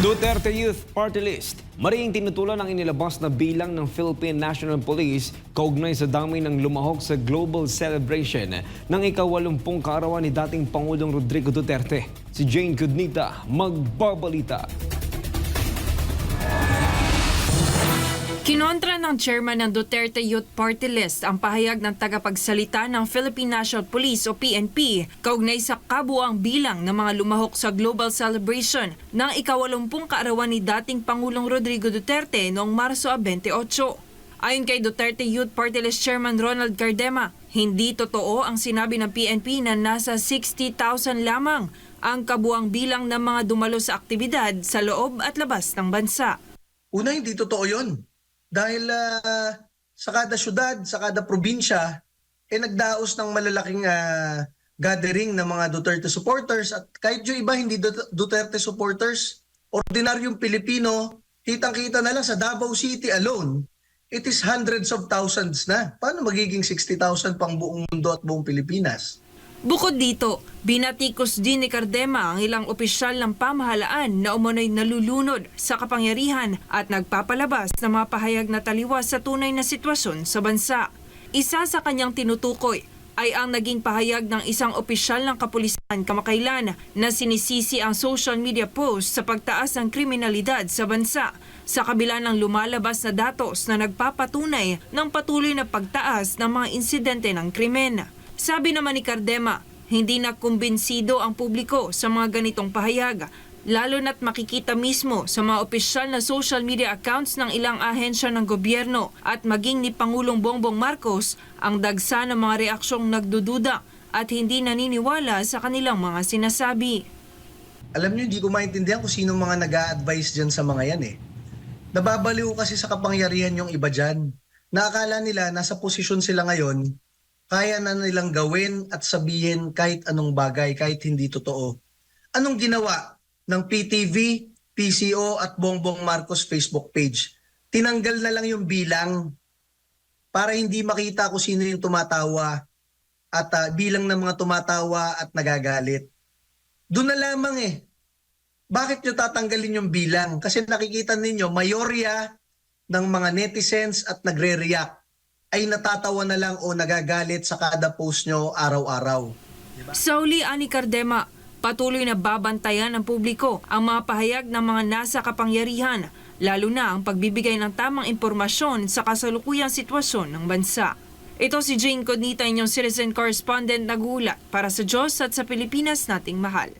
Duterte Youth Party List. Mariing tinutulan ang inilabas na bilang ng Philippine National Police kaugnay sa dami ng lumahok sa global celebration ng ika-80 kaarawan ni dating Pangulong Rodrigo Duterte. Si Jane Cudnita magbabalita. Kinontra ng chairman ng Duterte Youth Party List ang pahayag ng tagapagsalita ng Philippine National Police o PNP kaugnay sa kabuang bilang ng mga lumahok sa global celebration ng ika-80 kaarawan ni dating Pangulong Rodrigo Duterte noong Marso 28. Ayon kay Duterte Youth Party List Chairman Ronald Cardema, hindi totoo ang sinabi ng PNP na nasa 60,000 lamang ang kabuang bilang ng mga dumalo sa aktibidad sa loob at labas ng bansa. Una, hindi totoo yun. Dahil sa kada syudad, sa kada probinsya, nagdaos ng malalaking gathering ng mga Duterte supporters. At kahit yung iba hindi Duterte supporters, ordinaryong Pilipino, kitang-kita na lang sa Davao City alone, it is hundreds of thousands na. Paano magiging 60,000 pang buong mundo at buong Pilipinas? Bukod dito, binatikos din ni Cardema ang ilang opisyal ng pamahalaan na umano'y nalulunod sa kapangyarihan at nagpapalabas ng mga pahayag na taliwas sa tunay na sitwasyon sa bansa. Isa sa kanyang tinutukoy ay ang naging pahayag ng isang opisyal ng kapulisan kamakailan na sinisisi ang social media post sa pagtaas ng kriminalidad sa bansa sa kabila ng lumalabas na datos na nagpapatunay ng patuloy na pagtaas ng mga insidente ng krimen. Sabi naman ni Cardema, hindi na kumbinsido ang publiko sa mga ganitong pahayag, lalo na't makikita mismo sa mga opisyal na social media accounts ng ilang ahensya ng gobyerno at maging ni Pangulong Bongbong Marcos ang dagsa ng mga reaksyong nagdududa at hindi naniniwala sa kanilang mga sinasabi. Alam niyo, hindi ko maintindihan kung sino mga nag-a-advise dyan sa mga yan eh. Nababaliw kasi sa kapangyarihan yung iba dyan. Naakala nila nasa posisyon sila ngayon, kaya na nilang gawin at sabihin kahit anong bagay, kahit hindi totoo. Anong ginawa ng PTV, PCO at Bongbong Marcos Facebook page? Tinanggal na lang yung bilang para hindi makita kung sino yung tumatawa at bilang ng mga tumatawa at nagagalit. Doon na lamang eh. Bakit nyo tatanggalin yung bilang? Kasi nakikita ninyo, mayorya ng mga netizens at nagre-react ay natatawa na lang o nagagalit sa kada post nyo araw-araw. Sa uli, ani Cardema, patuloy na babantayan ng publiko ang mga pahayag ng mga nasa kapangyarihan, lalo na ang pagbibigay ng tamang impormasyon sa kasalukuyang sitwasyon ng bansa. Ito si Jane Cudnita, inyong citizen correspondent, nag-uulat para sa Diyos at sa Pilipinas nating mahal.